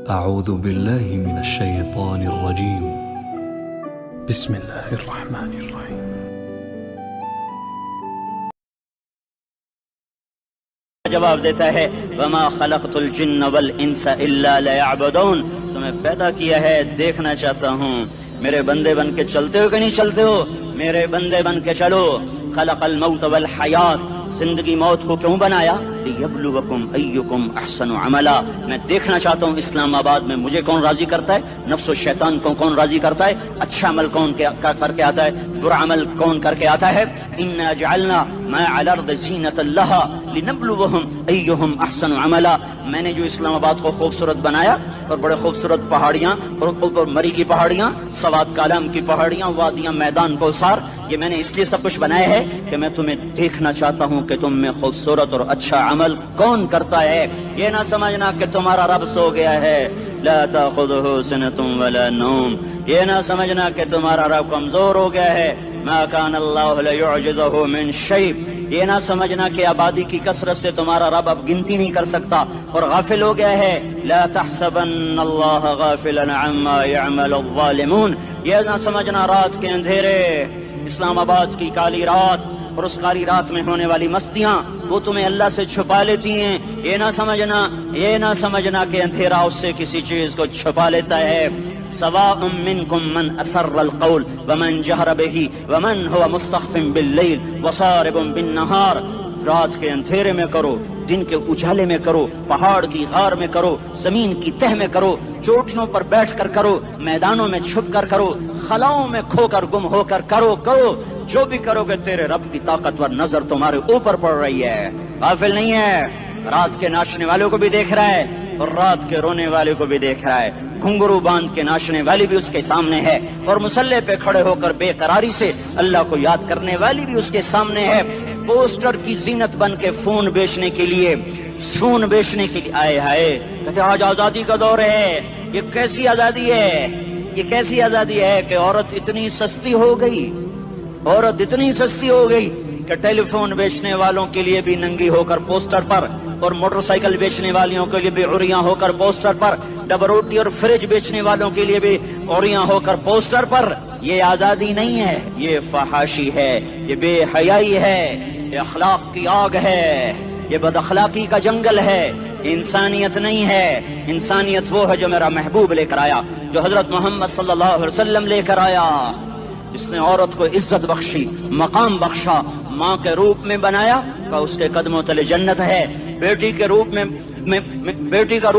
أعوذ بالله من الشيطان الرجيم. بسم الله الرحمن الرحيم. جواب دیتا ہے وما خلقت الجن والانس الا ليعبدون، تمہیں پیدا کیا ہے دیکھنا چاہتا ہوں، میرے بندے بن کے چلتے ہو کہ نہیں چلتے ہو، میرے بندے بن کے چلو۔ خلق الموت والحیات، زندگی موت کو کیوں بنایا؟ لیبلوکم ایکم احسن عملا، میں دیکھنا چاہتا ہوں اسلام آباد میں مجھے کون راضی کرتا ہے، نفس و شیطان کو کون راضی کرتا ہے، اچھا عمل کون کر کے آتا ہے، برا عمل کون کر کے آتا ہے۔ انا جعلنا ما علی الارض زینۃ لها لنبلوہم ایہم احسن عملا، میں نے جو اسلام آباد کو خوبصورت بنایا اور بڑے خوبصورت پہاڑیاں اور اوپر مری کی پہاڑیاں، سوات کالام کی پہاڑیاں، وادیاں، میدان کوثر، یہ میں نے اس لیے سب کچھ بنایا ہے کہ میں تمہیں دیکھنا چاہتا ہوں کہ تم میں خوبصورت اور اچھا عمل کون کرتا ہے۔ یہ نہ سمجھنا کہ تمہارا رب سو گیا ہے، لا تاخذہ سنۃ ولا نوم، یہ نہ سمجھنا کہ تمہارا رب کمزور ہو گیا ہے، ما کان اللہ لیعجزہ من شیء، یہ نہ سمجھنا کہ آبادی کی کثرت سے تمہارا رب اب گنتی نہیں کر سکتا اور غافل ہو گیا ہے۔ لا تحسبن اللہ غافلا عما يعمل الظالمون، یہ نہ سمجھنا رات کے اندھیرے، اسلام آباد کی کالی رات اور اس کالی رات میں ہونے والی مستیاں وہ تمہیں اللہ سے چھپا لیتی ہیں، یہ نہ سمجھنا کہ اندھیرا اس سے کسی چیز کو چھپا لیتا ہے۔ سواء منکم من اسر القول ومن جہر بہ ومن هو مستخف باللیل وصارب بالنہار، رات کے اندھیرے میں کرو، دن کے اجالے میں کرو، پہاڑ کی غار میں کرو، زمین کی تہ میں کرو، چوٹیوں پر بیٹھ کر کرو، میدانوں میں چھپ کر کرو، خلاؤں میں کھو کر گم ہو کر کرو، جو بھی کرو گے تیرے رب کی طاقتور نظر تمہارے اوپر پڑ رہی ہے، غافل نہیں ہے، رات کے ناچنے والوں کو بھی دیکھ رہا ہے اور رات کے رونے والے کو بھی دیکھ رہا ہے، گھنگرو باندھ کے ناچنے والی بھی اس کے سامنے ہے اور مسلح پہ کھڑے ہو کر بے قراری سے اللہ کو یاد کرنے والی بھی اس کے سامنے ہے۔ پوسٹر کی زینت بن کے فون بیچنے کے لیے آئے ہائے کہتے آج آزادی کا دور ہے، یہ کیسی آزادی ہے کہ عورت اتنی سستی ہو گئی کہ ٹیلی فون بیچنے والوں کے لیے بھی ننگی ہو کر پوسٹر پر اور موٹر سائیکل بیچنے والیوں کے لیے بھی عریاں ہو کر پوسٹر پر، ڈبل روٹی اور فریج بیچنے والوں کے لیے بھی عریاں ہو کر پوسٹر پر۔ یہ آزادی نہیں ہے، یہ فحاشی ہے، یہ بے حیائی ہے، یہ اخلاق کی آگ ہے، یہ بد اخلاقی کا جنگل ہے، انسانیت نہیں ہے۔ انسانیت وہ ہے جو میرا محبوب لے کر آیا، جو حضرت محمد صلی اللہ علیہ وسلم لے کر آیا، جس نے عورت کو عزت بخشی، مقام بخشا، ماں کے روپ میں بنایا کہ اس کے قدموں تلے جنت ہے، بیٹی کے روپ میں بیٹی کا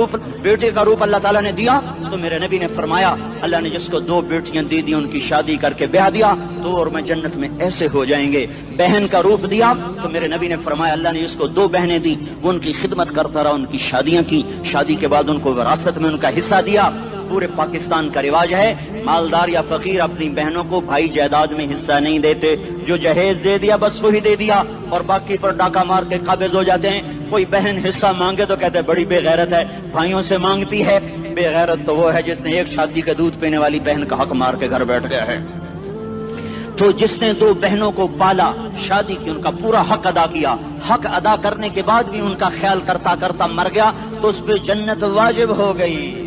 روپ اللہ تعالیٰ نے دیا تو میرے نبی نے فرمایا اللہ نے جس کو 2 بیٹیاں دی ان کی شادی کر کے بیاہ دیا تو اور میں جنت میں ایسے ہو جائیں گے۔ بہن کا روپ دیا تو میرے نبی نے فرمایا اللہ نے جس کو 2 بہنیں دی وہ ان کی خدمت کرتا رہا، ان کی شادیاں کی، شادی کے بعد ان کو وراثت میں ان کا حصہ دیا۔ پورے پاکستان کا رواج ہے مالدار یا فقیر اپنی بہنوں کو بھائی جائیداد میں حصہ نہیں دیتے، جو جہیز دے دیا بس وہی دے دیا اور باقی پر ڈاکہ مار کے قابض ہو جاتے ہیں۔ کوئی بہن حصہ مانگے تو کہتے بڑی بے غیرت ہے، بھائیوں سے مانگتی ہے۔ بے غیرت تو وہ ہے جس نے ایک شادی کا دودھ پینے والی بہن کا حق مار کے گھر بیٹھ گیا ہے۔ تو جس نے 2 بہنوں کو پالا، شادی کی، ان کا پورا حق ادا کیا، حق ادا کرنے کے بعد بھی ان کا خیال کرتا کرتا مر گیا تو اس پہ جنت واجب ہو گئی۔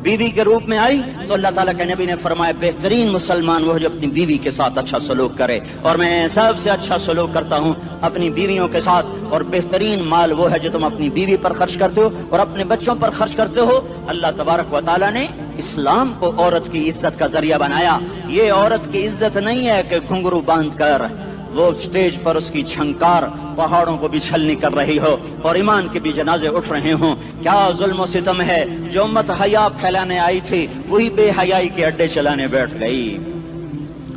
بیوی کے روپ میں آئی تو اللہ تعالیٰ کے نبی نے فرمایا بہترین مسلمان وہ جو اپنی بیوی کے ساتھ اچھا سلوک کرے، اور میں سب سے اچھا سلوک کرتا ہوں اپنی بیویوں کے ساتھ، اور بہترین مال وہ ہے جو تم اپنی بیوی پر خرچ کرتے ہو اور اپنے بچوں پر خرچ کرتے ہو۔ اللہ تبارک و تعالیٰ نے اسلام کو عورت کی عزت کا ذریعہ بنایا۔ یہ عورت کی عزت نہیں ہے کہ گھنگرو باندھ کر وہ اسٹیج پر اس کی چھنکار پہاڑوں کو بھی چھلنی کر رہی ہو اور ایمان کے بھی جنازے اٹھ رہے ہوں۔ کیا ظلم و ستم ہے، جو امت حیا پھیلانے آئی تھی وہی بے حیائی کے اڈے چلانے بیٹھ گئی۔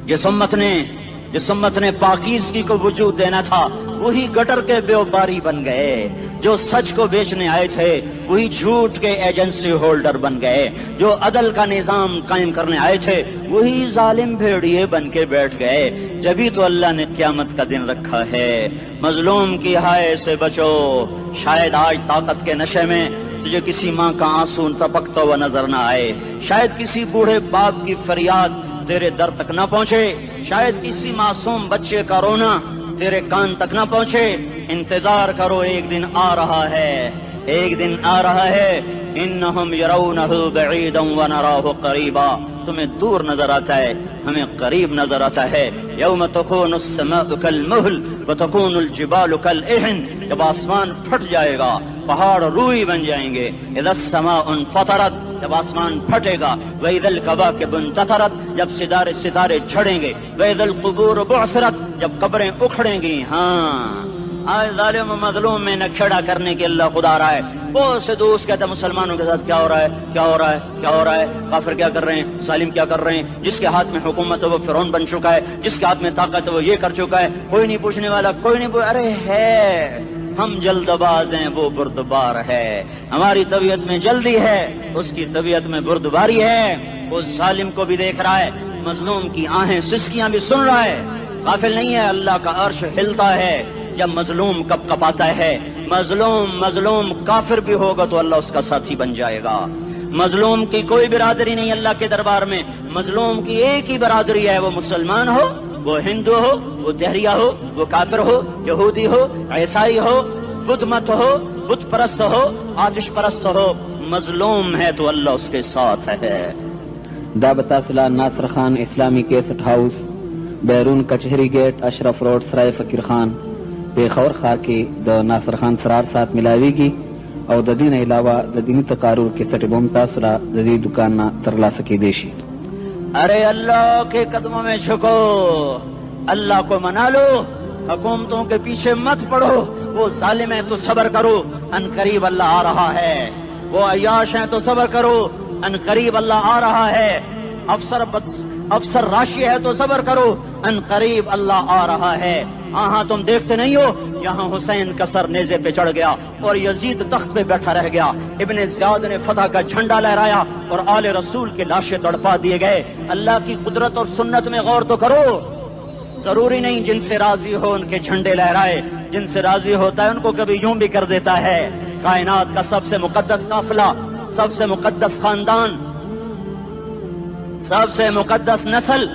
جس امت نے پاکیزگی کو وجود دینا تھا وہی گٹر کے بیوباری بن گئے، جو سچ کو بیچنے آئے تھے وہی جھوٹ کے ایجنسی ہولڈر بن گئے، جو عدل کا نظام قائم کرنے آئے تھے وہی ظالم بھیڑیے بن کے بیٹھ گئے۔ جبھی تو اللہ نے قیامت کا دن رکھا ہے۔ مظلوم کی ہائے سے بچو، شاید آج طاقت کے نشے میں تجھے کسی ماں کا آنسو ٹپکتا ہوا نظر نہ آئے، شاید کسی بوڑھے باپ کی فریاد تیرے در تک نہ پہنچے، شاید کسی معصوم بچے کا رونا تیرے کان تک نہ پہنچے۔ انتظار کرو، ایک دن آ رہا ہے ایک دن آ رہا ہے انہم یرونہ بعیدا ونراہ قریبا، تمہیں دور نظر آتا ہے، ہمیں قریب نظر آتا ہے. یوم تکون السماء کالمہل وتکون الجبال کالعہن، جب آسمان پھٹ جائے گا پہاڑ روئی بن جائیں گے. اذا السماء انفطرت، جب آسمان پھٹے گا. واذا الکواکب انتثرت، جب ستارے جھڑیں گے. واذا القبور بعثرت، جب قبریں اکھڑیں گی. ہاں آج ظالم و مظلوم میں نہ کھڑا کرنے کے اللہ خدا رہا ہے. بہت سے دوست کہتے ہیں مسلمانوں کے ساتھ کیا ہو رہا ہے، کیا ہو رہا ہے، کیا ہو رہا ہے، کافر کیا کر رہے ہیں، ظالم کیا کر رہے ہیں. جس کے ہاتھ میں حکومت ہے وہ فرعون بن چکا ہے، جس کے ہاتھ میں طاقت ہے وہ یہ کر چکا ہے. کوئی نہیں پوچھنے والا، کوئی نہیں ارے ہے ہم جلد باز ہیں، وہ بردبار ہے. ہماری طبیعت میں جلدی ہے، اس کی طبیعت میں بردباری ہے. وہ ظالم کو بھی دیکھ رہا ہے، مظلوم کی آہیں سسکیاں بھی سن رہا ہے. غافل نہیں ہے، اللہ کا عرش ہلتا ہے جب مظلوم کپ کپاتا ہے. مظلوم کافر بھی ہوگا تو اللہ اس کا ساتھی بن جائے گا. مظلوم کی کوئی برادری نہیں اللہ کے دربار میں. مظلوم کی ایک ہی برادری ہے، وہ مسلمان ہو، وہ ہندو ہو، وہ دہریہ ہو، وہ کافر ہو، یہودی ہو، عیسائی ہو، بدھ مت ہو، بت پرست ہو، آتش پرست ہو. مظلوم ہے تو اللہ اس کے ساتھ ہے. دا بتاصلہ ناصر خان اسلامی کیسٹ ہاؤس، بیرون کچہری گیٹ، اشرف روڈ، سرائے فقیر خان، پیښور ښار کې د ناصر خان سرار سات ملاویږي او د دې نه علاوه د دیني تقارر کیسټ بم تاسو را د دې دکان نه ترلاسه کیدی شي. ارے اللہ کے قدموں میں جھکو، اللہ کو منا لو، حکومتوں کے پیچھے مت پڑو. وہ ظالم ہے تو صبر کرو، ان قریب اللہ آ رہا ہے. وہ عیاش ہیں تو صبر کرو، ان قریب اللہ آ رہا ہے. افسر راشی ہے تو صبر کرو، ان قریب اللہ آ رہا ہے. ہاں تم دیکھتے نہیں ہو، یہاں حسین کا سر نیزے پہ چڑھ گیا اور یزید تخت پہ بیٹھا رہ گیا. ابن زیاد نے فتح کا جھنڈا لہرایا اور آل رسول کے لاشیں تڑپا دیے گئے. اللہ کی قدرت اور سنت میں غور تو کرو. ضروری نہیں جن سے راضی ہو ان کے جھنڈے لہرائے، جن سے راضی ہوتا ہے ان کو کبھی یوں بھی کر دیتا ہے. کائنات کا سب سے مقدس قافلہ، سب سے مقدس خاندان، سب سے مقدس نسل،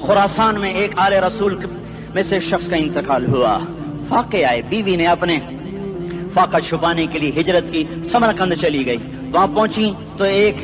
خراسان میں ایک آل رسول میں سے شخص کا انتقال ہوا. فاقے آئے، بیوی نے اپنے فاقہ چھپانے کے لیے ہجرت کی، سمرقند چلی گئی. وہاں پہنچی تو ایک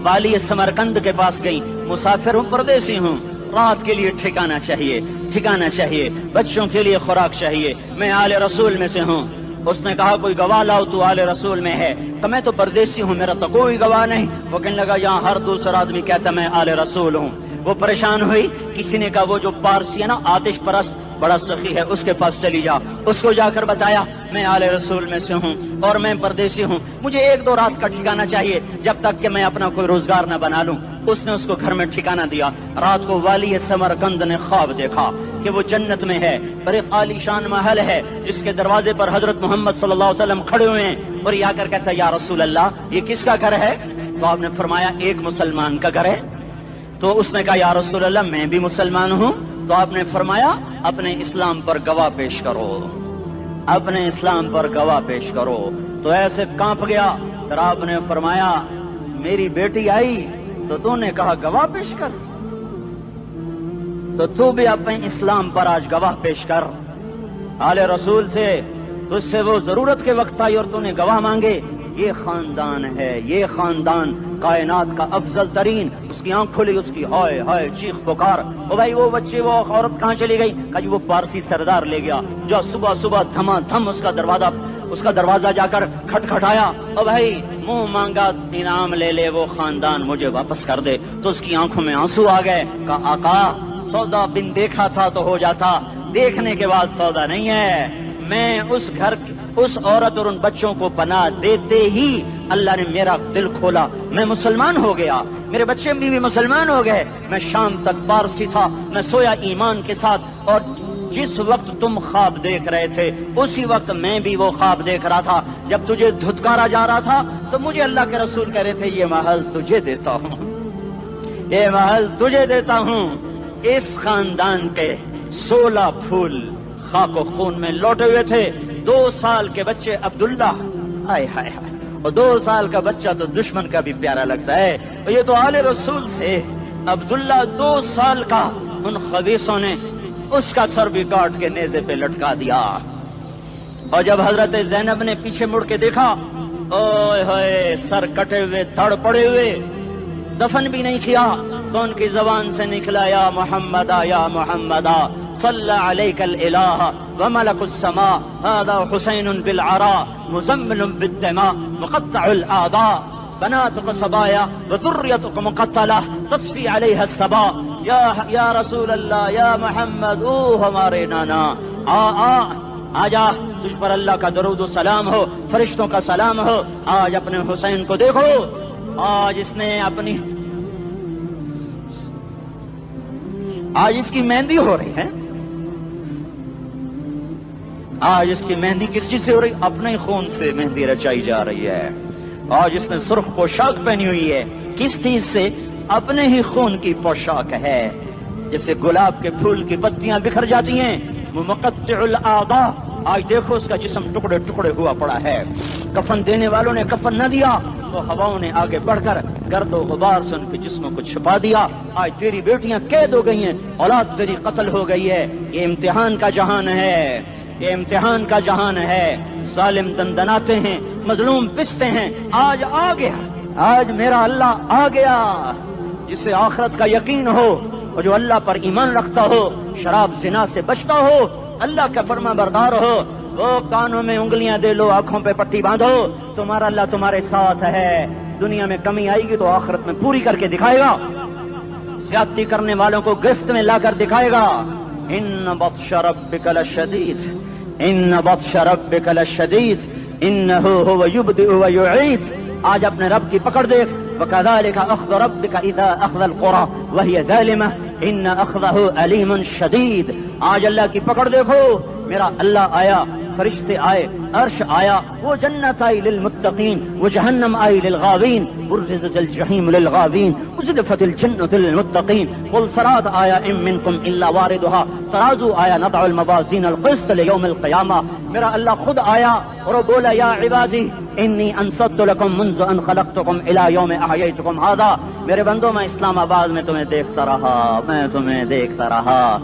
والی سمرقند کے پاس گئی. مسافر ہوں، پردیسی ہوں، رات کے لیے ٹھکانا چاہیے، بچوں کے لیے خوراک چاہیے، میں آل رسول میں سے ہوں. اس نے کہا کوئی گواہ لاؤ، تو آل رسول میں ہے. کہ میں تو پردیسی ہوں، میرا تو کوئی گواہ نہیں. وہ کہنے لگا یہاں ہر دوسرا آدمی کہتا میں آل رسول ہوں. وہ پریشان ہوئی. کسی نے کہا وہ جو پارسی ہے نا، آتش پرست، بڑا سخی ہے، اس کے پاس چلی جا. اس کو جا کر بتایا میں آل رسول میں سے ہوں اور میں پردیسی ہوں، مجھے 1-2 رات کا ٹھکانہ چاہیے جب تک کہ میں اپنا کوئی روزگار نہ بنا لوں. اس نے اس کو گھر میں ٹھکانہ دیا. رات کو والی سمرقند نے خواب دیکھا کہ وہ جنت میں ہے اور ایک عالی شان محل ہے جس کے دروازے پر حضرت محمد صلی اللہ علیہ وسلم کھڑے ہوئے ہیں. اور یہ آ کر کہتا ہے یا رسول اللہ یہ کس کا گھر ہے؟ تو آپ نے فرمایا ایک مسلمان کا گھر ہے. تو اس نے کہا یا رسول اللہ میں بھی مسلمان ہوں. تو آپ نے فرمایا اپنے اسلام پر گواہ پیش کرو، اپنے اسلام پر گواہ پیش کرو. تو ایسے کانپ گیا. پھر آپ نے فرمایا میری بیٹی آئی تو تو نے کہا گواہ پیش کر، تو بھی اپنے اسلام پر آج گواہ پیش کر. آل رسول سے تجھ سے وہ ضرورت کے وقت آئی اور تو نے گواہ مانگے. یہ خاندان ہے، یہ خاندان کائنات کا افضل ترین. اس کی آنکھ کھلی، اس کی ہائے ہائے چیخ پکار. او بھائی وہ بچے، وہ عورت کہاں چلی گئی؟ کہا جی وہ پارسی سردار لے گیا. جو صبح صبح دھما دھم اس کا دروازہ جا کر کھٹکھٹایا. او بھائی منہ مانگا انعام لے لے، وہ خاندان مجھے واپس کر دے. تو اس کی آنکھوں میں آنسو آ گئے. کہا آقا سودا بن دیکھا تھا تو ہو جاتا، دیکھنے کے بعد سودا نہیں ہے. میں اس گھر اس عورت اور ان بچوں کو پناہ دیتے ہی اللہ نے میرا دل کھولا، میں مسلمان ہو گیا، میرے بچے بھی مسلمان ہو گئے. میں شام تک پارسی تھا، میں سویا ایمان کے ساتھ. اور جس وقت تم خواب دیکھ رہے تھے اسی وقت میں بھی وہ خواب دیکھ رہا تھا. جب تجھے دھتکارا جا رہا تھا تو مجھے اللہ کے رسول کہہ رہے تھے یہ محل تجھے دیتا ہوں، یہ محل تجھے دیتا ہوں. اس خاندان کے 16 پھول خاک و خون میں لوٹے ہوئے تھے. 2 سال کے بچے عبداللہ، ہائے ہائے ہائے، اور 2 سال کا بچہ تو دشمن کا بھی پیارا لگتا ہے. اور یہ تو آل رسول تھے. عبداللہ 2 سال کا، ان خبیثوں نے اس کا سر بھی کاٹ کے نیزے پہ لٹکا دیا. اور جب حضرت زینب نے پیچھے مڑ کے دیکھا، اوئے ہوئے، سر کٹے ہوئے، دھڑ پڑے ہوئے، دفن بھی نہیں کیا، تو ان کی زبان سے نکلا یا محمد یا محمد صلی علیک الالہ وملک السماء هذا حسین بالعراء مزمل بالدماء مقطع الاعضاء بناتك صبايا وذريتك مقتلہ تصفی علیہ الصبا یا رسول اللہ یا محمد، او ہمارے نانا، آ جا، تجھ پر اللہ کا درود و سلام ہو، فرشتوں کا سلام ہو، آج اپنے حسین کو دیکھو، آج اس کی مہندی ہو رہی ہے، آج اس کی مہندی کس چیز سے ہو رہی؟ اپنے خون سے مہندی رچائی جا رہی ہے۔ آج اس نے سرخ پوشاک پہنی ہوئی ہے، کس چیز سے؟ اپنے ہی خون کی پوشاک ہے۔ جیسے گلاب کے پھول کی پتیاں بکھر جاتی ہیں، وہ مقطع الاعضاء، آج دیکھو اس کا جسم ٹکڑے ٹکڑے ہوا پڑا ہے۔ کفن دینے والوں نے کفن نہ دیا تو ہواؤں نے آگے بڑھ کر گرد و غبار سے ان کے جسموں کو چھپا دیا۔ آج تیری بیٹیاں قید ہو گئی ہیں، اولاد تیری قتل ہو گئی ہے۔ یہ امتحان کا جہان ہے، یہ امتحان کا جہان ہے۔ ظالم دندناتے ہیں، مظلوم پستے ہیں۔ آج آ گیا، آج میرا اللہ آ گیا۔ جسے آخرت کا یقین ہو اور جو اللہ پر ایمان رکھتا ہو، شراب زنا سے بچتا ہو، اللہ کا فرما بردار ہو، وہ کانوں میں انگلیاں دے لو، آنکھوں پہ پٹی باندھو، تمہارا اللہ تمہارے ساتھ ہے۔ دنیا میں کمی آئے گی تو آخرت میں پوری کر کے دکھائے گا۔ زیادتی کرنے والوں کو گرفت میں لا کر دکھائے گا۔ ان بطش ربک لشدید، ان بطش ربک لشدید انہ هو یبدئ ویعید۔ آج اپنے رب کی پکڑ دیکھ، وکذالک اخذ ربک اذا اخذ القری وہی ظالمہ ان اخذہ علیم شدید۔ آج اللہ کی پکڑ دیکھو، میرا اللہ آیا، فرشتے آئے، عرش آیا، وہ جنت آئی للمتقین، وہ جہنم آئی للغاوین، برزت الجحیم للغاوین، ازلفت الجنت للمتقین، قل صراط آیا ام منکم الا واردها، ترازو آیا، نضع الموازین القسط لیوم القیامہ۔ میرا اللہ خود آیا اور وہ بولا یا عبادی انی انصت لکم منذ ان خلقتکم الی یوم احییتکم ھذا۔ میرے بندوں، میں اسلام آباد میں تمہیں دیکھتا رہا، میں تمہیں دیکھتا رہا۔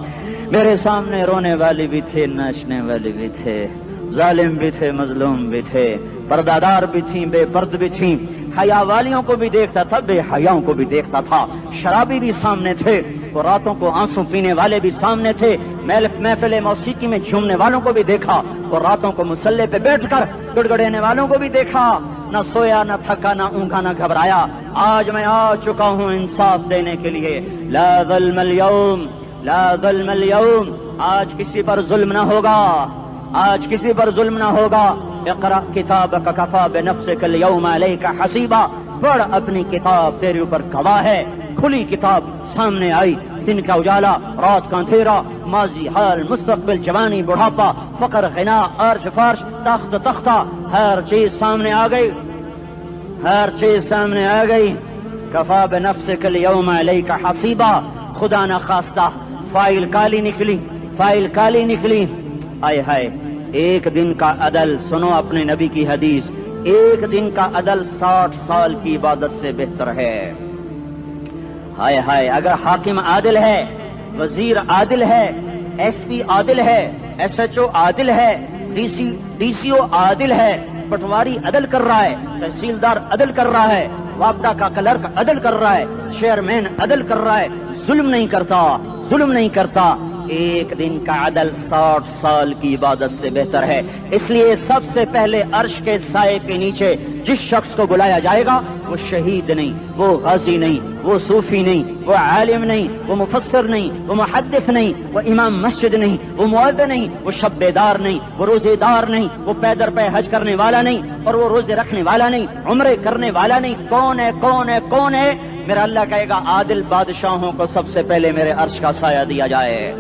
میرے سامنے رونے والی بھی تھے، ناچنے والی بھی تھے، ظالم بھی تھے، مظلوم بھی تھے، پردادار بھی تھیں، بے پرد بھی تھیں، حیا والیوں کو بھی دیکھتا تھا، بے حیاؤں کو بھی دیکھتا تھا، شرابی بھی سامنے تھے، اور راتوں کو آنسو پینے والے بھی سامنے تھے، محفل موسیقی میں جھومنے والوں کو بھی دیکھا، اور راتوں کو مصلے پہ بیٹھ کر گڑگڑانے والوں کو بھی دیکھا۔ نہ سویا، نہ تھکا، نہ اونگا، نہ گھبرایا۔ آج میں آ چکا ہوں انصاف دینے کے لیے۔ لا ظلم اليوم، لا ظلم اليوم، آج کسی پر ظلم نہ ہوگا، آج کسی پر ظلم نہ ہوگا۔ اقرأ کتابک کفی بنفسک اليوم علیک حسیبا، پڑھ اپنی کتاب، تیرے اوپر گواہ ہے۔ کھلی کتاب سامنے آئی، دن کا اجالا، رات کا اندھیرا، ماضی، حال، مستقبل، جوانی، بڑھاپا، فقر، غنا، عرش، فرش، تخت، تختہ، ہر چیز سامنے آ گئی، ہر چیز سامنے آ گئی۔ کفی بنفسک اليوم علیک حسیبا، خدا نہ خواستہ فائل کالی نکلی، فائل کالی نکلی۔ آئے ہائے، ایک دن کا عدل، سنو اپنے نبی کی حدیث، ایک دن کا عدل 60 سال کی عبادت سے بہتر ہے۔ ہائے ہائے، اگر حاکم عادل ہے، وزیر عادل ہے، ایس پی عادل ہے، ایس ایچ او عادل ہے، ڈی سی او عادل ہے، پٹواری عدل کر رہا ہے، تحصیلدار عدل کر رہا ہے، وابڈا کا کلرک عدل کر رہا ہے، چیئرمین عدل کر رہا ہے، ظلم نہیں کرتا، ظلم نہیں کرتا، ایک دن کا عدل 60 سال کی عبادت سے بہتر ہے۔ اس لیے سب سے پہلے عرش کے سائے کے نیچے جس شخص کو بلایا جائے گا، وہ شہید نہیں، وہ غازی نہیں، وہ صوفی نہیں، وہ عالم نہیں، وہ مفسر نہیں، وہ محدث نہیں، وہ امام مسجد نہیں، وہ مؤذن نہیں، وہ شب بیدار نہیں، وہ روزے دار نہیں، وہ پیدر پہ حج کرنے والا نہیں، اور وہ روزے رکھنے والا نہیں، عمرے کرنے والا نہیں۔ کون ہے، کون ہے، کون ہے؟ میرا اللہ کہے گا عادل بادشاہوں کو سب سے پہلے میرے عرش کا سایہ دیا جائے۔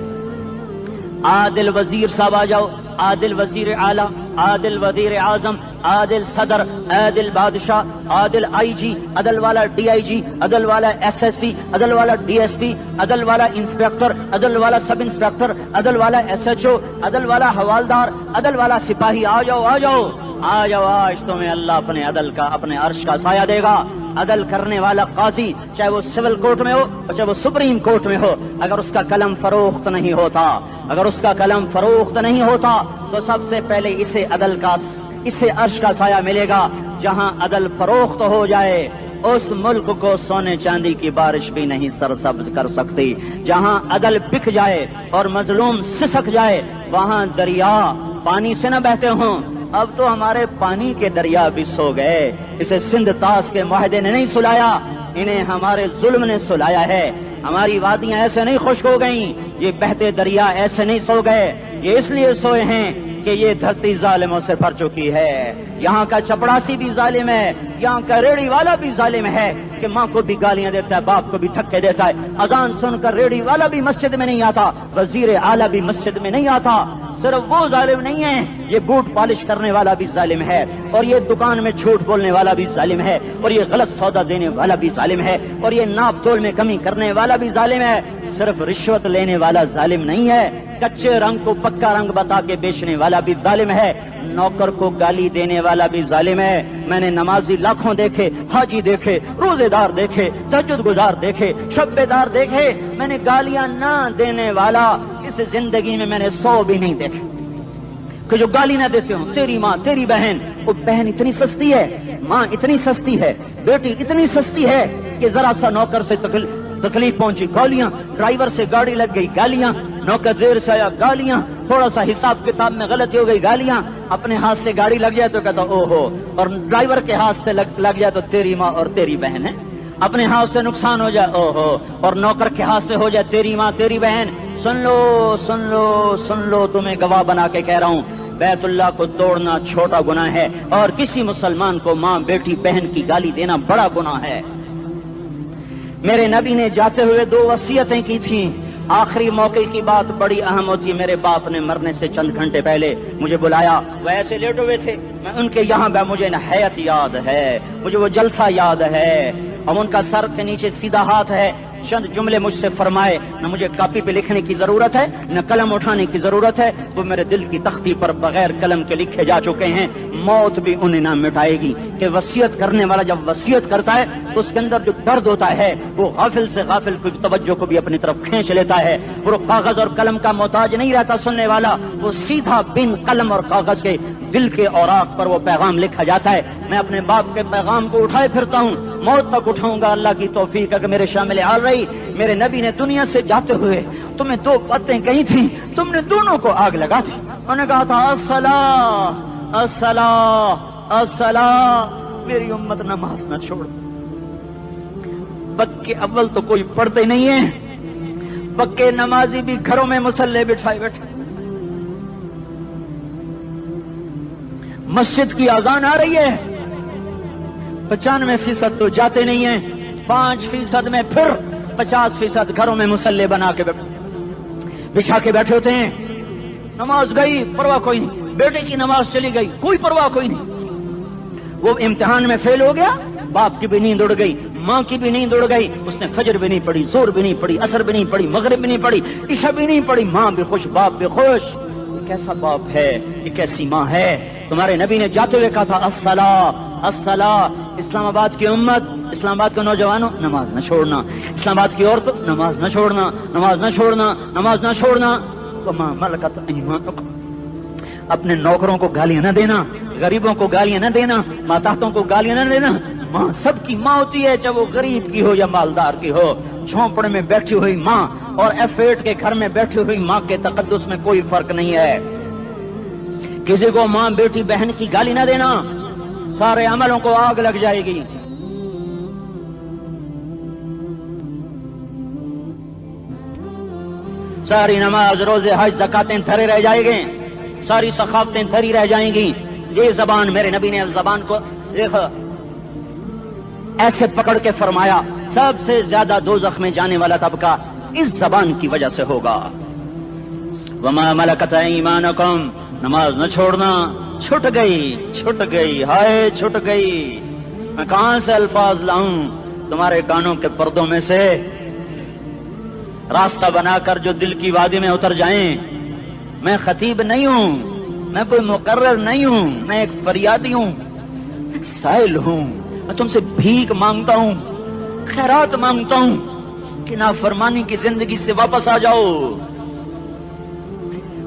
عادل وزیر صاحب آ جاؤ، عادل وزیر اعلیٰ، عادل وزیر اعظم، عادل صدر، عادل بادشاہ، عادل آئی جی، عدل والا ڈی آئی جی، عدل والا ایس ایس پی، عدل والا ڈی ایس پی، عدل والا انسپیکٹر، عدل والا سب انسپیکٹر، عدل والا ایس ایچ او، عدل والا حوالدار، عدل والا سپاہی، آ جاؤ آ جاؤ آ جاؤ، آج تمہیں اللہ اپنے عدل کا، اپنے عرش کا سایہ دے گا۔ عدل کرنے والا قاضی، چاہے وہ سول کورٹ میں ہو اور چاہے وہ سپریم کورٹ میں ہو، اگر اس کا قلم فروخت نہیں ہوتا، اگر اس کا قلم فروخت نہیں ہوتا تو سب سے پہلے اسے عرش کا سایہ ملے گا. جہاں عدل فروخت ہو جائے اس ملک کو سونے چاندی کی بارش بھی نہیں سرسبز کر سکتی. جہاں عدل بک جائے اور مظلوم سسک جائے وہاں دریا پانی سے نہ بہتے ہوں. اب تو ہمارے پانی کے دریا بھی سو گئے. اسے سندھ طاس کے معاہدے نے نہیں سلایا, انہیں ہمارے ظلم نے سلایا ہے. ہماری وادیاں ایسے نہیں خشک ہو گئیں, یہ بہتے دریا ایسے نہیں سو گئے. یہ اس لیے سوئے ہیں کہ یہ دھرتی ظالموں سے بھر چکی ہے. یہاں کا چپڑاسی بھی ظالم ہے, یہاں کا ریڑھی والا بھی ظالم ہے کہ ماں کو بھی گالیاں دیتا ہے, باپ کو بھی دھکے دیتا ہے. اذان سن کر ریڑھی والا بھی مسجد میں نہیں آتا, وزیر اعلیٰ بھی مسجد میں نہیں آتا. صرف وہ ظالم نہیں ہے, یہ بوٹ پالش کرنے والا بھی ظالم ہے, اور یہ دکان میں جھوٹ بولنے والا بھی ظالم ہے, اور یہ غلط سودا دینے والا بھی ظالم ہے, اور یہ ناپ تول میں کمی کرنے والا بھی ظالم ہے. صرف رشوت لینے والا ظالم نہیں ہے, کچے رنگ کو پکا رنگ بتا کے بیچنے والا بھی ظالم ہے, نوکر کو گالی دینے والا بھی ظالم ہے. میں نے نمازی لاکھوں دیکھے, حاجی دیکھے, روزے دار دیکھے, تہجد گزار دیکھے, شب بیدار دیکھے. میں نے گالیاں نہ دینے والا اس زندگی میں نے 100 بھی نہیں دیکھے کہ جو گالی نہ دیتے ہوں. تیری ماں, تیری بہن, وہ بہن اتنی سستی ہے, ماں اتنی سستی ہے, بیٹی اتنی سستی ہے کہ ذرا سا نوکر سے تکلیف پہنچی گالیاں, ڈرائیور سے گاڑی لگ گئی گالیاں, نوکر دیر سے آیا گالیاں, تھوڑا سا حساب کتاب میں غلطی ہو گئی گالیاں, اپنے ہاتھ سے گاڑی لگ جائے تو کہتا او ہو, اور ڈرائیور کے ہاتھ سے لگ جائے تو تیری ماں اور تیری بہن ہے. اپنے ہاتھ سے نقصان ہو جائے او ہو, اور نوکر کے ہاتھ سے ہو جائے تیری ماں تیری بہن. سن لو سن لو سن لو, تمہیں گواہ بنا کے کہہ رہا ہوں, بیت اللہ کو توڑنا چھوٹا گناہ ہے, اور کسی مسلمان کو ماں بیٹی بہن کی گالی دینا بڑا گناہ ہے. میرے نبی نے جاتے ہوئے 2 وصیتیں کی تھیں. آخری موقع کی بات بڑی اہم ہوتی ہے. میرے باپ نے مرنے سے چند گھنٹے پہلے مجھے بلایا, وہ ایسے لیٹ ہوئے تھے, میں ان کے یہاں مجھے نہایت یاد ہے, مجھے وہ جلسہ یاد ہے, اور ان کا سر کے نیچے سیدھا ہاتھ ہے. چند جملے مجھ سے فرمائے, نہ مجھے کاپی پہ لکھنے کی ضرورت ہے نہ قلم اٹھانے کی ضرورت ہے, وہ میرے دل کی تختی پر بغیر قلم کے لکھے جا چکے ہیں. موت بھی انہیں نہ مٹائے گی کہ وصیت کرنے والا جب وصیت کرتا ہے تو اس کے اندر جو درد ہوتا ہے وہ غافل سے غافل کی توجہ کو بھی اپنی طرف کھینچ لیتا ہے. وہ کاغذ اور قلم کا محتاج نہیں رہتا سننے والا, وہ سیدھا بن قلم اور کاغذ کے دل کے اوراق پر وہ پیغام لکھا جاتا ہے. میں اپنے باپ کے پیغام کو اٹھائے پھرتا ہوں, موت تک اٹھاؤں گا, اللہ کی توفیق ہے کہ میرے شامل حال رہی. میرے نبی نے دنیا سے جاتے ہوئے تمہیں 2 باتیں کہی تھی, تم نے دونوں کو آگ لگا دی. انہوں نے کہا تھا الصلاۃ الصلاۃ الصلاۃ, میری امت نماز نہ چھوڑ. پکے اول تو کوئی پڑھتے نہیں ہے, پکے نمازی بھی گھروں میں مصلے بٹھائے بیٹھے. مسجد کی اذان آ رہی ہے, 95% تو جاتے نہیں ہیں, 5% میں پھر 50% گھروں میں مصلے بنا کے بچھا کے بیٹھے ہوتے ہیں. نماز گئی پرواہ کوئی نہیں, بیٹے کی نماز چلی گئی کوئی پرواہ کوئی نہیں. وہ امتحان میں فیل ہو گیا, باپ کی بھی نیند اڑ گئی, ماں کی بھی نیند اڑ گئی, اس نے فجر بھی نہیں پڑھی, زور بھی نہیں پڑھی, عصر بھی نہیں پڑھی, مغرب بھی نہیں پڑھی, عشاء بھی نہیں پڑھی. ماں بھی خوش, باپ بھی خوش. یہ کیسا باپ ہے, یہ کیسی ماں ہے. تمہارے نبی نے جاتے ہوئے کہا تھا الصلاۃ الصلاۃ. اسلام آباد کی امت, اسلام آباد کے نوجوانوں, نماز نہ چھوڑنا. اسلام آباد کی عورتوں, نماز نہ چھوڑنا, نماز نہ چھوڑنا, نماز نہ چھوڑنا. وما ملکت ایمانکم, اپنے نوکروں کو گالیاں نہ دینا, غریبوں کو گالیاں نہ دینا, ماتحتوں کو گالیاں نہ دینا. ماں سب کی ماں ہوتی ہے, چاہے وہ غریب کی ہو یا مالدار کی ہو. جھونپڑے میں بیٹھی ہوئی ماں اور F8 کے گھر میں بیٹھی ہوئی ماں کے تقدس میں کوئی فرق نہیں ہے. کسی کو ماں بیٹی بہن کی گالی نہ دینا, سارے عملوں کو آگ لگ جائے گی. ساری نماز, روزے, حج, زکاتیں دھرے رہ جائیں گے, ساری ثقافتیں دھری رہ جائیں گی. یہ زبان, میرے نبی نے زبان کو ایسے پکڑ کے فرمایا سب سے زیادہ دوزخ میں جانے والا طبقہ اس زبان کی وجہ سے ہوگا. وما ملکت ایمانکم, نماز نہ چھوڑنا. چھٹ گئی ہائے چھٹ گئی. میں کہاں سے الفاظ لاؤں تمہارے کانوں کے پردوں میں سے, راستہ بنا کر جو دل کی وادی میں اتر جائیں. میں خطیب نہیں ہوں, میں کوئی مقرر نہیں ہوں, میں ایک فریادی ہوں, ایک سائل ہوں. میں تم سے بھیک مانگتا ہوں, خیرات مانگتا ہوں کہ نافرمانی کی زندگی سے واپس آ جاؤ.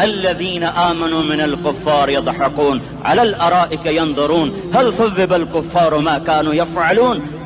الذين آمنوا من الكفار يضحكون على الأرائك ينظرون هل ثوب الكفار ما كانوا يفعلون।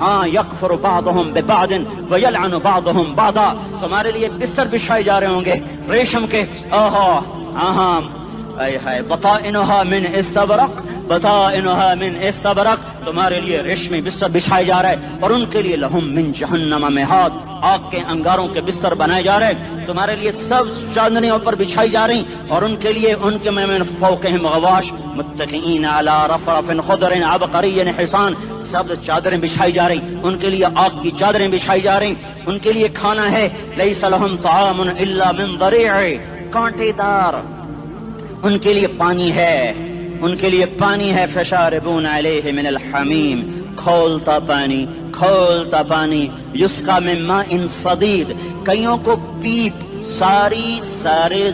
ہاں یکفر بعضهم ببعض ویلعن بعضهم بعضا، تمہارے لیے بستر بچھائے جا رہے ہوں گے ریشم کے، ہاں بطائنها من استبرق، بطائنها من استبرق، تمہارے لیے ریشمی بستر بچھائے جا رہے ہیں، اور ان کے لیے لہم من جہنم مہاد، آگ کے انگاروں کے بستر بنائے جا رہے ہیں، تمہارے لیے سب چادریوں پر بچھائی جا رہی، اور ان کے لیے ان کے من فوقہم غواش متکئین علی رفرف خضر عبقری حسان، سب چادریں بچھائی جا رہی، ان کے لیے آگ کی چادریں بچھائی جا رہی، ان کے لیے کھانا ہے لیس لہم طعام الا من ضریع، کانٹے دار، ان کے لیے پانی ہے، ان کے لیے پانی ہے، فشاربون علیہ من الحمیم، کھولتا پانی، کھولتا پانی، یسقا من ماء صدید، کئیوں کو پیپ، سارے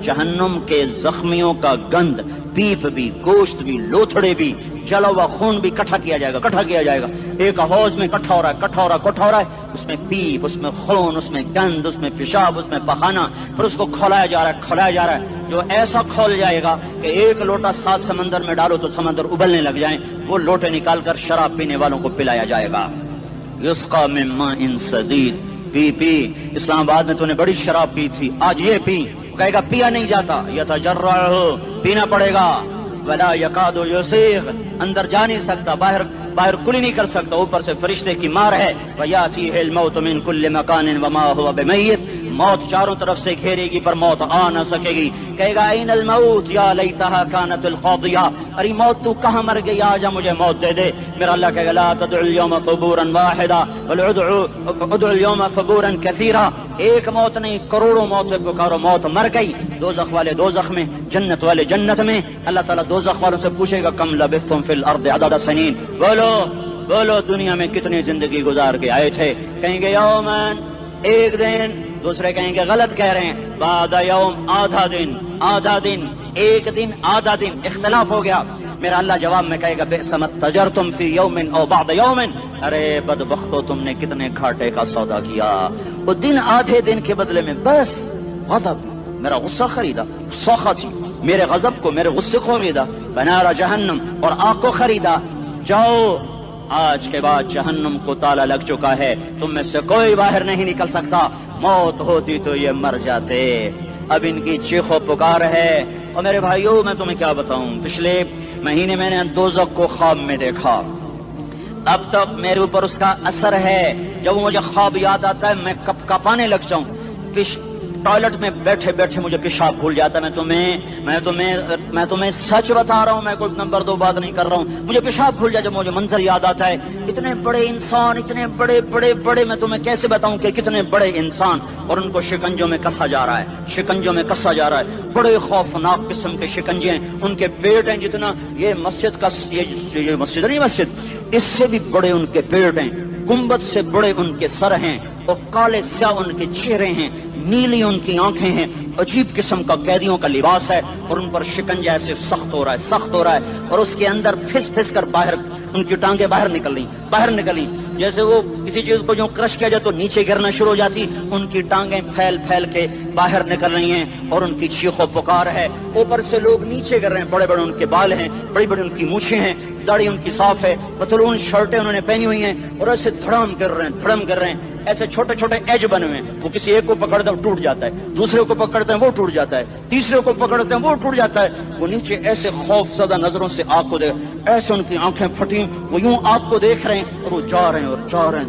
جہنم کے زخمیوں کا گند، پیپ بھی، گوشت بھی، لوتھڑے بھی، جلا ہوا خون بھی اکٹھا کیا جائے گا، ایک حوض میں اکٹھا ہو رہا ہے، اس میں پیپ، اس میں خون، اس میں گند، اس میں پیشاب، اس میں پخانہ، پھر اس کو کھولایا جا رہا ہے، جو ایسا کھول جائے گا کہ ایک لوٹا 7 سمندر میں ڈالو تو سمندر ابلنے لگ جائیں، وہ لوٹے نکال کر شراب پینے والوں کو پلایا جائے گا، یسقا من ماء صدید، پی اسلام آباد میں تو نے بڑی شراب پی تھی، آج یہ پی، کہے گا پیا نہیں جاتا، یتجرعہ، پینا پڑے گا، ولا یکاد یسیغ، اندر جا نہیں سکتا، باہر کلی نہیں کر سکتا، اوپر سے فرشتے کی مار ہے، ویاتیہ الموت من کل مکان وما هو بمیت، موت چاروں طرف سے گھیرے گی پر موت آ نہ سکے گی، کہے گا این الموت یا لیتہا کانت القاضیہ، ارے موت تو کہاں مر گئی، آجا مجھے موت دے دے، میرا اللہ کہے گا لا تدعو اليوم ثبورا واحدا بل ادعو اليوم ثبورا کثیرا، ایک موت نہیں کروڑوں موت پکارو، موت مر گئی، دوزخ والے دوزخ میں، جنت والے جنت میں، اللہ تعالیٰ دوزخ والوں سے پوچھے گا کم لبثتم فی الارض عدد سنین، بولو دنیا میں کتنی زندگی گزار کے آئے تھے، کہیں گے یومن، ایک دن، دوسرے کہیں گے غلط کہہ رہے ہیں، بعد یوم، آدھا دن، ایک دن، آدھا دن، اختلاف ہو گیا، میرا اللہ جواب میں کہے گا بئس ما تجرتم فی یوم او بعد یوم، ارے بدبختو تم نے کتنے گھاٹے کا سودا کیا، وہ دن آدھے دن کے بدلے میں بس غضب، میرا غصہ خریدا، سخطی، میرے غضب کو، میرے غصے کو خریدا، بنار جہنم، اور آگ کو خریدا، جاؤ آج کے بعد جہنم کو تالا لگ چکا ہے، تم میں سے کوئی باہر نہیں نکل سکتا، موت ہوتی تو یہ مر جاتے، اب ان کی چیخ و پکار ہے، اور میرے بھائیوں میں تمہیں کیا بتاؤں، پچھلے مہینے میں نے دوزخ کو خواب میں دیکھا، اب تک میرے اوپر اس کا اثر ہے، جب مجھے خواب یاد آتا ہے میں کپ کپانے لگ جاؤں، ٹوائلٹ میں بیٹھے بیٹھے مجھے پیشاب بھول جاتا ہے، میں تمہیں سچ بتا رہا ہوں، میں کوئی نمبر 2 بات نہیں کر رہا ہوں، مجھے پیشاب بھول جائے جب مجھے منظر یاد آتا ہے، اتنے بڑے انسان، اتنے بڑے میں تمہیں کیسے بتاؤں کہ کتنے بڑے انسان، اور ان کو شکنجوں میں کسا جا رہا ہے، بڑے خوفناک قسم کے شکنجے ہیں، ان کے پیٹ ہیں جتنا یہ مسجد کا، یہ مسجد نہیں، مسجد اس سے بھی بڑے ان کے پیٹ ہیں، گنبد سے بڑے ان کے سر ہیں، اور کالے سیاہ ان کے چہرے ہیں، نیلی ان کی آنکھیں ہیں، عجیب قسم کا قیدیوں کا لباس ہے، اور ان پر شکنجہ ایسے سخت ہو رہا ہے، اور اس کے اندر پھس کر باہر ان کی ٹانگیں باہر نکلی، جیسے وہ کسی چیز کو جو کرش کیا جائے تو نیچے گرنا شروع ہو جاتی، ان کی ٹانگیں پھیل کے باہر نکل رہی ہیں، اور ان کی چیخ و پکار ہے، اوپر سے لوگ نیچے گر رہے ہیں، بڑے ان کے بال ہیں، بڑی ان کی مونچھیں ہیں، داڑھی ان کی صاف ہے، پتلون شرٹیں انہوں نے پہنی ہوئی ہیں، اور ایسے دھڑم گر رہے ہیں، ایسے چھوٹے ایج بنے ہوئے ہیں، وہ کسی ایک کو پکڑتے ہیں وہ ٹوٹ جاتا ہے، دوسرے کو پکڑتے ہیں وہ ٹوٹ جاتا ہے، تیسرے کو پکڑتے ہیں وہ ٹوٹ جاتا ہے، وہ نیچے ایسے خوف زدہ نظروں سے آگ کو دیکھ، ایسے ان کی آنکھیں پھٹی، وہ یوں آگ کو دیکھ رہے ہیں، اور وہ جا رہے ہیں،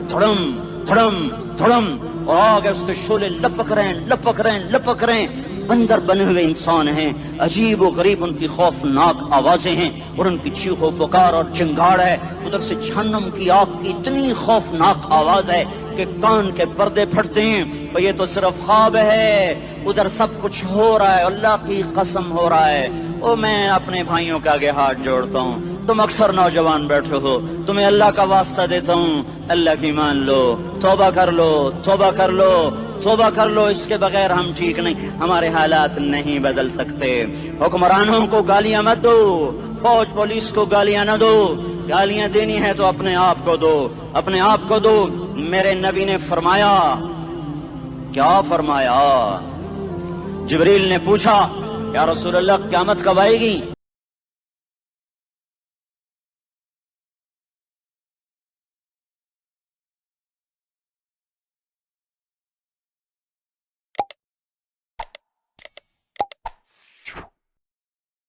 دھڑم، اور آگے اس کے شعلے لپک رہے ہیں، بندر بنے ہوئے انسان ہیں، عجیب و غریب ان کی خوفناک آوازیں ہیں، اور ان کی چیخ و پکار اور چنگاڑ ہے، ادھر سے جہنم کی آگ کی اتنی خوفناک آواز ہے کہ کان کے پردے پھٹتے ہیں، اور یہ تو صرف خواب ہے، ادھر سب کچھ ہو رہا ہے، اللہ کی قسم ہو رہا ہے، اور میں اپنے بھائیوں کے آگے ہاتھ جوڑتا ہوں، تم اکثر نوجوان بیٹھے ہو، تمہیں اللہ کا واسطہ دیتا ہوں، اللہ کی مان لو، توبہ کر لو، اس کے بغیر ہم ٹھیک نہیں، ہمارے حالات نہیں بدل سکتے، حکمرانوں کو گالیاں مت دو، فوج پولیس کو گالیاں نہ دو، گالیاں دینی ہے تو اپنے آپ کو دو، میرے نبی نے فرمایا، کیا فرمایا؟ جبریل نے پوچھا یا رسول اللہ قیامت کب آئے گی؟